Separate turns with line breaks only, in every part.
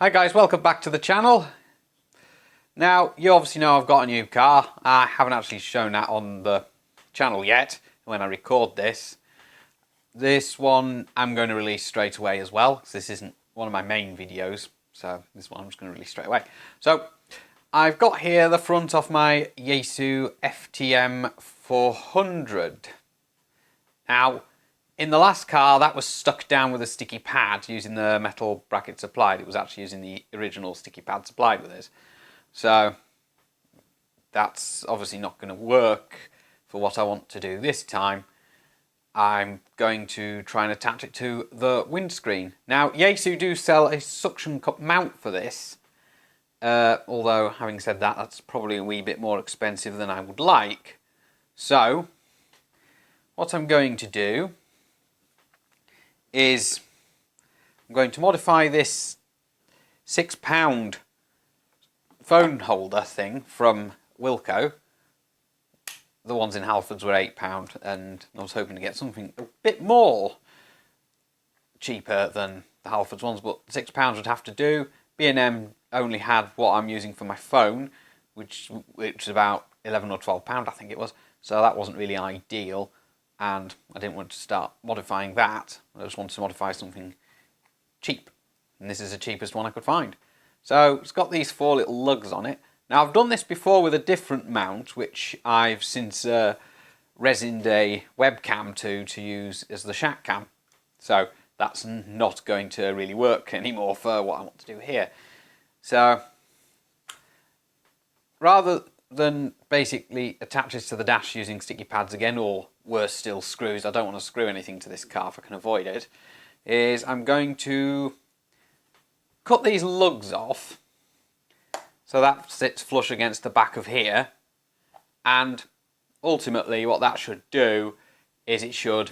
Hi guys, welcome back to the channel. Now, you obviously know I've got a new car. I haven't actually shown that on the channel yet when I record this. This one I'm going to release straight away as well, because this isn't one of my main videos, so this one I'm just going to release straight away. So, I've got here the front of my Yaesu FTM-400. Now, in the last car, that was stuck down with a sticky pad using the metal bracket supplied. It was actually using the original sticky pad supplied with this. So that's obviously not going to work for what I want to do this time. I'm going to try and attach it to the windscreen. Now, Yaesu do sell a suction cup mount for this. Although, having said that, that's probably a wee bit more expensive than I would like. So, what I'm going to do is I'm going to modify this £6 phone holder thing from Wilko. The ones in Halfords were £8, and I was hoping to get something a bit more cheaper than the Halfords ones, but £6 would have to do. B&M only had what I'm using for my phone, which is about £11 or £12, I think it was, so that wasn't really ideal. And I didn't want to start modifying that. I just wanted to modify something cheap. And this is the cheapest one I could find. So it's got these 4 little lugs on it. Now I've done this before with a different mount, which I've since resined a webcam to use as the shack cam. So that's not going to really work anymore for what I want to do here. So rather than basically attach this to the dash using sticky pads again, or worse still, screws, I don't want to screw anything to this car if I can avoid it, is I'm going to cut these lugs off so that sits flush against the back of here, and ultimately what that should do is it should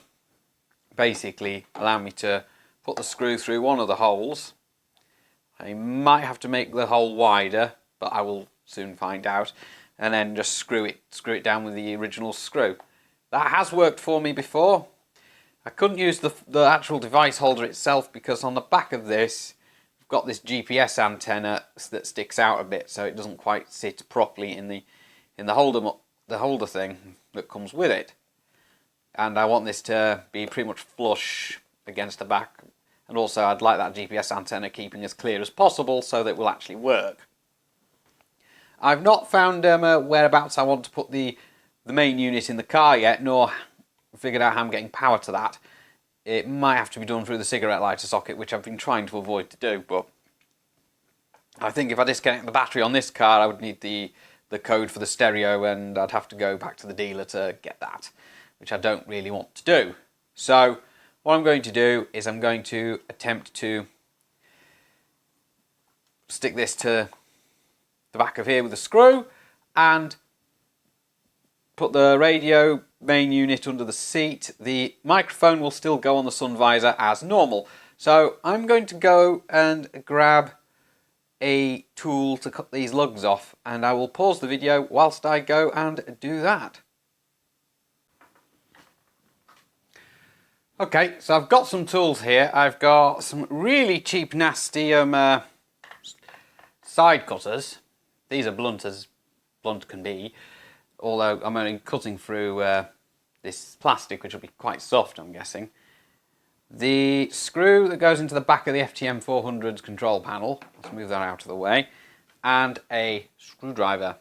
basically allow me to put the screw through one of the holes. I might have to make the hole wider, but I will soon find out, and then just screw it down with the original screw. That has worked for me before. I couldn't use the actual device holder itself because on the back of this we've got this GPS antenna that sticks out a bit, so it doesn't quite sit properly in the holder thing that comes with it. And I want this to be pretty much flush against the back, and also I'd like that GPS antenna keeping as clear as possible so that it will actually work. I've not found whereabouts I want to put the main unit in the car yet, nor figured out how I'm getting power to that. It might have to be done through the cigarette lighter socket, which I've been trying to avoid to do, but I think if I disconnect the battery on this car, I would need the code for the stereo, and I'd have to go back to the dealer to get that, which I don't really want to do. So what I'm going to do is I'm going to attempt to stick this to the back of here with a screw and put the radio main unit under the seat. The microphone will still go on the sun visor as normal. So I'm going to go and grab a tool to cut these lugs off, and I will pause the video whilst I go and do that. Okay, so I've got some tools here. I've got some really cheap, nasty side cutters. These are blunt as blunt can be, although I'm only cutting through this plastic, which will be quite soft, I'm guessing. The screw that goes into the back of the FTM-400's control panel, let's move that out of the way, and a screwdriver.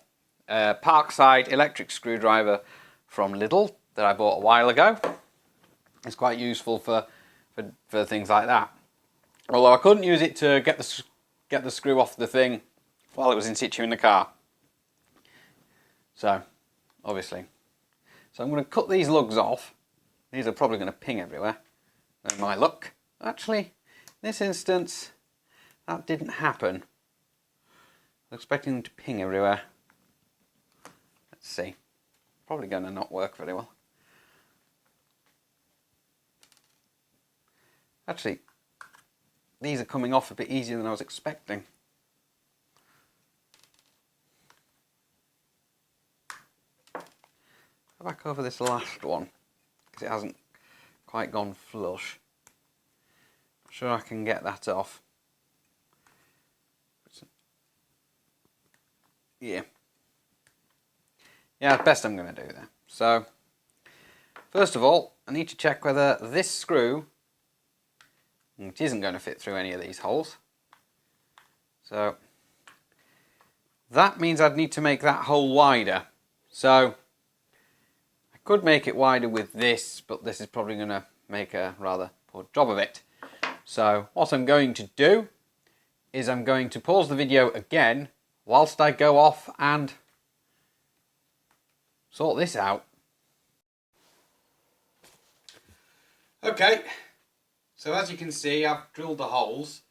A Parkside electric screwdriver from Lidl that I bought a while ago. It's quite useful for things like that. Although I couldn't use it to get the screw off the thing while it was in situ in the car. So, obviously. So I'm going to cut these lugs off. These are probably going to ping everywhere. No my luck. Actually, in this instance, that didn't happen. I was expecting them to ping everywhere. Let's see. Probably going to not work very well. Actually, these are coming off a bit easier than I was expecting. Go back over this last one, because it hasn't quite gone flush. I'm sure I can get that off. here. Yeah, best I'm going to do there. So, first of all, I need to check whether this screw, which isn't going to fit through any of these holes. So, that means I'd need to make that hole wider. So, I could make it wider with this, but this is probably going to make a rather poor job of it. So, what I'm going to do is I'm going to pause the video again whilst I go off and sort this out. Okay, so as you can see, I've drilled the holes.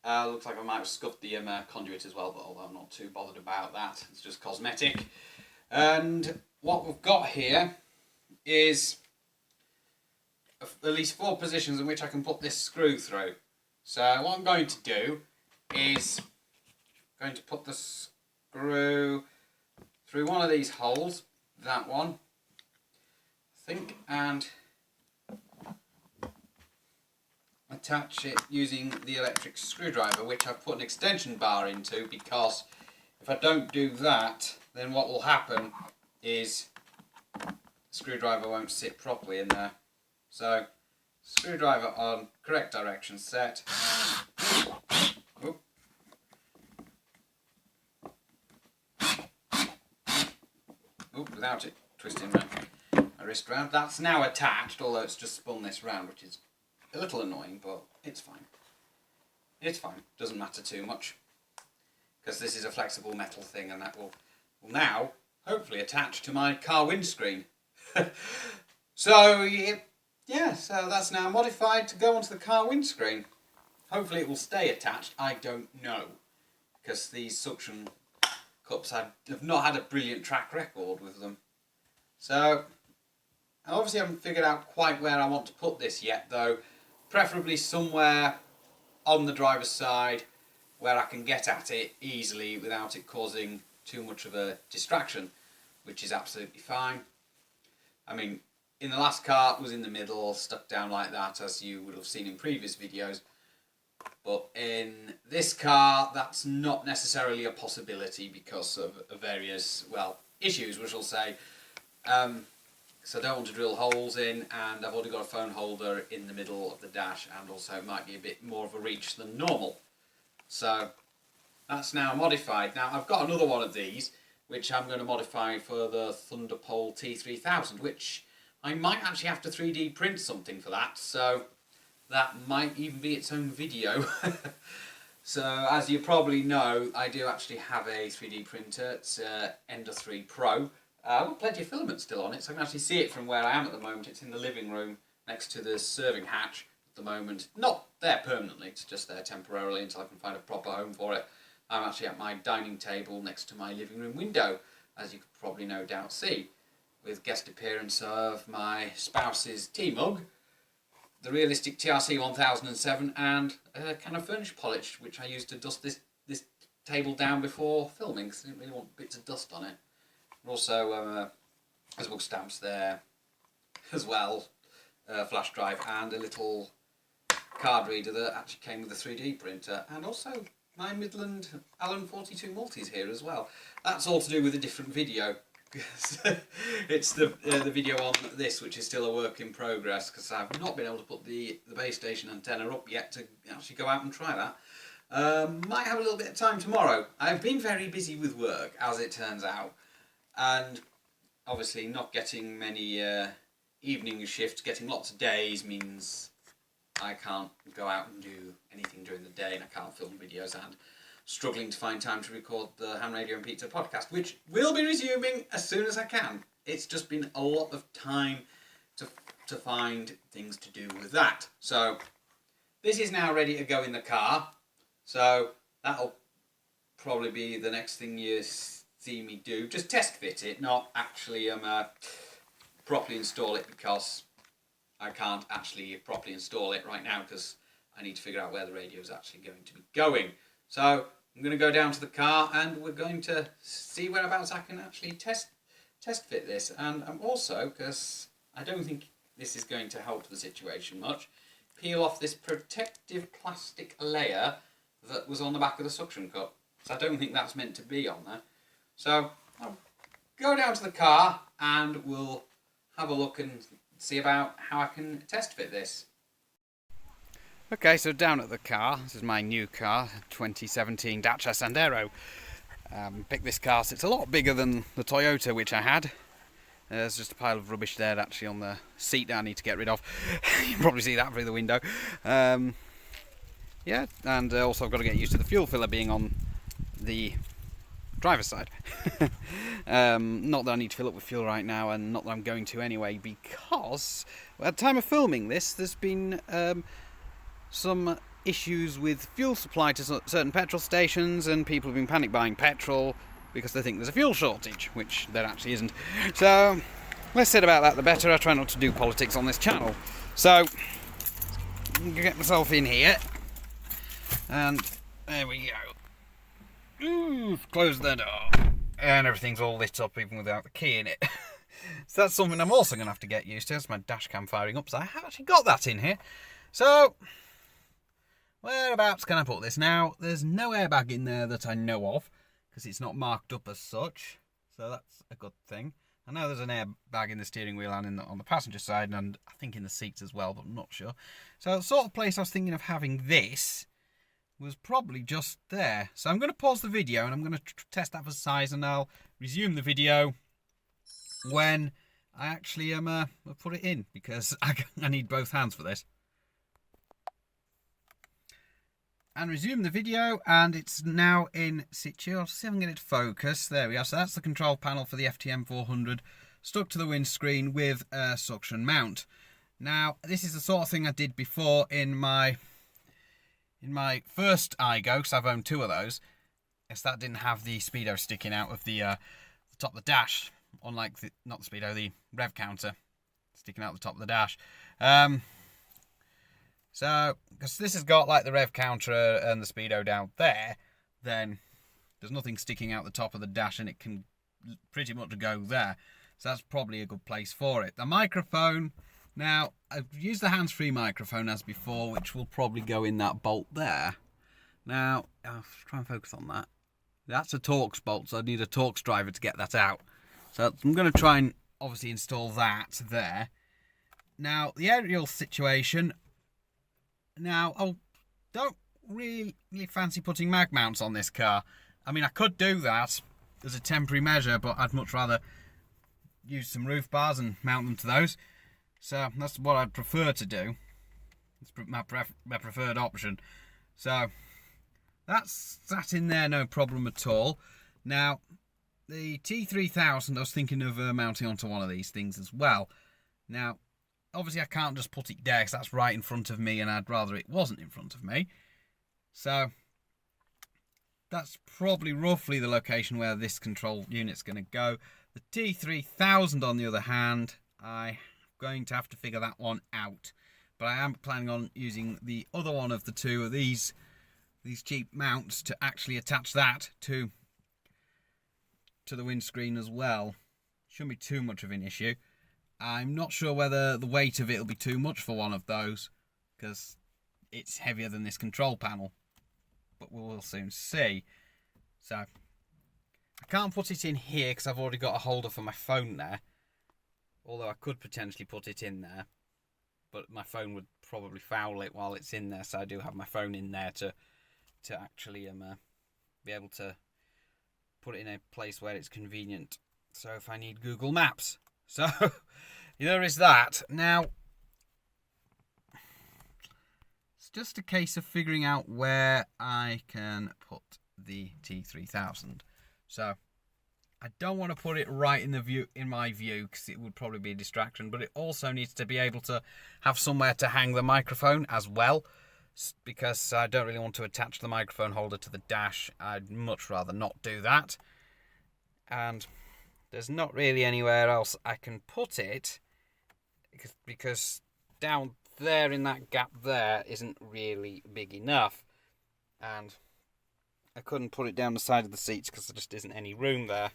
Looks like I might have scuffed the conduit as well, but although I'm not too bothered about that, it's just cosmetic. And what we've got here is at least 4 positions in which I can put this screw through. So what I'm going to do is I'm going to put the screw through one of these holes, that one, I think, and attach it using the electric screwdriver, which I've put an extension bar into, because if I don't do that, then what will happen is the screwdriver won't sit properly in there. So, screwdriver on, correct direction set. Oop. Oop, without it twisting my wrist round. That's now attached, although it's just spun this round, which is a little annoying, but it's fine. It's fine, doesn't matter too much, because this is a flexible metal thing, and that will now hopefully attach to my car windscreen. So yeah, so that's now modified to go onto the car windscreen. Hopefully it will stay attached, I don't know, because these suction cups have not had a brilliant track record with them. So I obviously haven't figured out quite where I want to put this yet, though. Preferably somewhere on the driver's side where I can get at it easily without it causing too much of a distraction, which is absolutely fine. I mean, in the last car it was in the middle, stuck down like that, as you would have seen in previous videos. But in this car, that's not necessarily a possibility because of various, well, issues, we shall say. So I don't want to drill holes in, and I've already got a phone holder in the middle of the dash, and also it might be a bit more of a reach than normal. So that's now modified. Now I've got another one of these, which I'm going to modify for the Thunderpole T3000, which I might actually have to 3D print something for that, so that might even be its own video. So as you probably know, I do actually have a 3D printer. It's Ender 3 Pro. I've got plenty of filament still on it, so I can actually see it from where I am at the moment. It's in the living room next to the serving hatch at the moment. Not there permanently, it's just there temporarily until I can find a proper home for it. I'm actually at my dining table next to my living room window, as you could probably no doubt see, with guest appearance of my spouse's tea mug, the realistic TRC 1007, and a can of furniture polish, which I used to dust this table down before filming, because I didn't really want bits of dust on it. Also, there's book stamps there as well, flash drive, and a little card reader that actually came with a 3D printer, and also my Midland Allen 42 Multis here as well. That's all to do with a different video. It's the video on this, which is still a work in progress, because I've not been able to put the base station antenna up yet to actually go out and try that. Might have a little bit of time tomorrow. I've been very busy with work, as it turns out. And obviously not getting many evening shifts, getting lots of days means I can't go out and do anything during the day, and I can't film videos, and struggling to find time to record the Ham Radio and Pizza podcast, which will be resuming as soon as I can. It's just been a lot of time to find things to do with that. So this is now ready to go in the car, so that'll probably be the next thing you see me do. Just test fit it, not actually properly install it, because I can't actually properly install it right now because I need to figure out where the radio is actually going to be going. So I'm going to go down to the car and we're going to see whereabouts I can actually test fit this. And I'm also, because I don't think this is going to help the situation much, peel off this protective plastic layer that was on the back of the suction cup. So I don't think that's meant to be on there. So I'll go down to the car and we'll have a look and see about how I can test fit this. Okay, so down at the car, this is my new car, 2017 Dacia Sandero. Picked this car, so it's a lot bigger than the Toyota which I had. There's just a pile of rubbish there actually on the seat that I need to get rid of. You can probably see that through the window. Yeah, and also I've got to get used to the fuel filler being on the driver's side. Not that I need to fill up with fuel right now, and not that I'm going to anyway, because at the time of filming this, there's been some issues with fuel supply to certain petrol stations, and people have been panic buying petrol because they think there's a fuel shortage, which there actually isn't. So, less said about that the better. I try not to do politics on this channel. So, get myself in here, and there we go. Ooh, close the door, and everything's all lit up even without the key in it. So that's something I'm also going to have to get used to. That's my dash cam firing up, so I have actually got that in here. So, whereabouts can I put this? Now, there's no airbag in there that I know of, because it's not marked up as such, so that's a good thing. I know there's an airbag in the steering wheel and on the passenger side, and I think in the seats as well, but I'm not sure. So the sort of place I was thinking of having this was probably just there. So I'm going to pause the video, and I'm going to test that for size, and I'll resume the video when I actually put it in, because I need both hands for this. And resume the video, and it's now in situ. I'll see if I can get it to focus. There we are. So that's the control panel for the FTM-400, stuck to the windscreen with a suction mount. Now, this is the sort of thing I did before in my first iGo, because I've owned two of those. Yes, that didn't have the speedo sticking out of the top of the dash, unlike not the speedo, the rev counter sticking out the top of the dash. So, because this has got like the rev counter and the speedo down there, then there's nothing sticking out the top of the dash, and it can pretty much go there. So that's probably a good place for it. The microphone, now I've used the hands-free microphone as before, which will probably go in that bolt there. Now, I'll try and focus on that. That's a Torx bolt, so I need a Torx driver to get that out. So I'm going to try and obviously install that there. Now, the aerial situation. Now, I don't really fancy putting mag mounts on this car. I mean, I could do that as a temporary measure, but I'd much rather use some roof bars and mount them to those. So that's what I'd prefer to do. It's my preferred option. So that's that in there, no problem at all. Now, the T3000, I was thinking of mounting onto one of these things as well. Now, obviously I can't just put it there because that's right in front of me, and I'd rather it wasn't in front of me. So that's probably roughly the location where this control unit's going to go. The T3000 on the other hand, I'm going to have to figure that one out. But I am planning on using the other one of the two of these cheap mounts to actually attach that to the windscreen as well. Shouldn't be too much of an issue. I'm not sure whether the weight of it will be too much for one of those, because it's heavier than this control panel. But we will soon see. So, I can't put it in here because I've already got a holder for my phone there. Although I could potentially put it in there. But my phone would probably foul it while it's in there. So I do have my phone in there to actually be able to put it in a place where it's convenient. So if I need Google Maps. So, there is that. Now, it's just a case of figuring out where I can put the T3000. So, I don't want to put it right in my view, because it would probably be a distraction, but it also needs to be able to have somewhere to hang the microphone as well, because I don't really want to attach the microphone holder to the dash. I'd much rather not do that. And there's not really anywhere else I can put it, because down there in that gap there isn't really big enough, and I couldn't put it down the side of the seats because there just isn't any room there,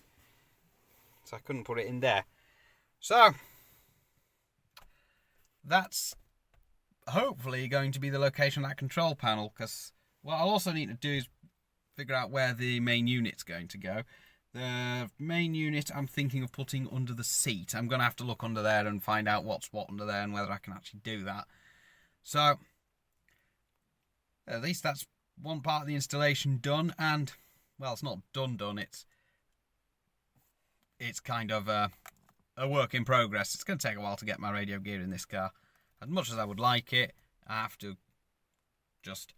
so I couldn't put it in there. So that's hopefully going to be the location of that control panel, because what I'll also need to do is figure out where the main unit's going to go.
The main unit I'm thinking of putting under the seat. I'm going to have to look under there and find out what's what under there and whether I can actually do that. So, at least that's one part of the installation done. And, well, it's not done. It's kind of a work in progress. It's going to take a while to get my radio gear in this car. As much as I would like it, I have to just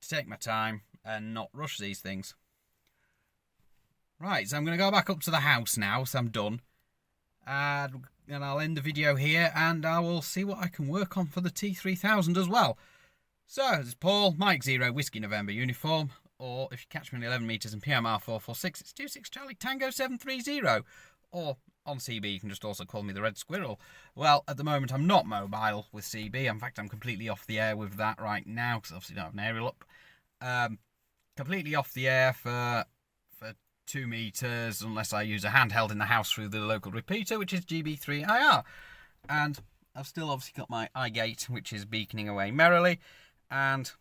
take my time and not rush these things. Right, so I'm going to go back up to the house now, so I'm done. And I'll end the video here, and I will see what I can work on for the T3000 as well. So, this is Paul, Mike 0, Whiskey November uniform, or if you catch me in 11 metres and PMR 446, it's 26 Charlie Tango 730. Or on CB, you can just also call me the Red Squirrel. Well, at the moment, I'm not mobile with CB. In fact, I'm completely off the air with that right now, because obviously I don't have an aerial up. Completely off the air for 2 metres, unless I use a handheld in the house through the local repeater, which is GB3IR. And I've still obviously got my iGate, which is beaconing away merrily. And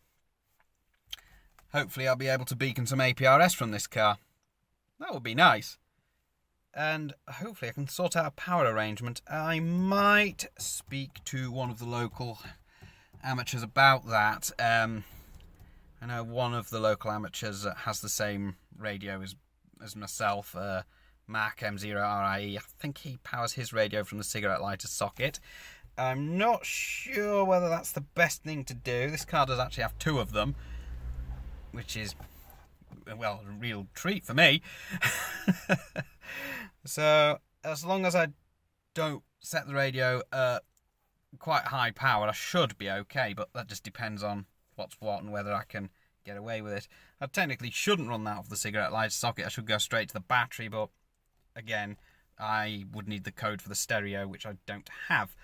hopefully I'll be able to beacon some APRS from this car. That would be nice. And hopefully I can sort out a power arrangement. I might speak to one of the local amateurs about that. I know one of the local amateurs has the same radio as myself, Mac M0RIE. I think he powers his radio from the cigarette lighter socket. I'm not sure whether that's the best thing to do. This car does actually have 2 of them, which is, well, a real treat for me. So, as long as I don't set the radio at quite high power, I should be okay, but that just depends on what's what and whether I can get away with it. I technically shouldn't run that off the cigarette lighter socket. I should go straight to the battery, but again, I would need the code for the stereo, which I don't have,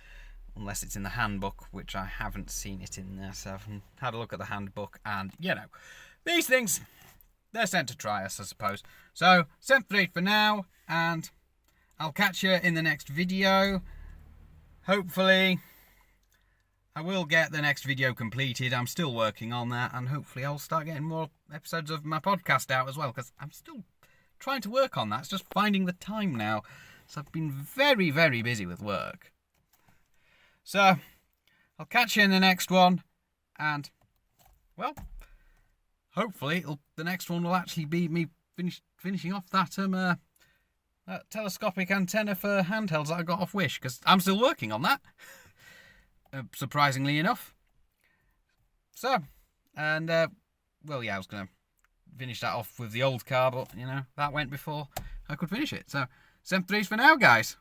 unless it's in the handbook, which I haven't seen it in there. So I've had a look at the handbook, and, you know, these things, they're sent to try us, I suppose. So, 7th for now, and I'll catch you in the next video. Hopefully I will get the next video completed. I'm still working on that, and hopefully I'll start getting more episodes of my podcast out as well, because I'm still trying to work on that. It's just finding the time now. So I've been very, very busy with work. So, I'll catch you in the next one, and, well, hopefully the next one will actually be me finishing off that telescopic antenna for handhelds that I got off Wish, because I'm still working on that. Surprisingly enough. So, and, well, yeah, I was going to finish that off with the old car, but, you know, that went before I could finish it. So, 7-3s for now, guys.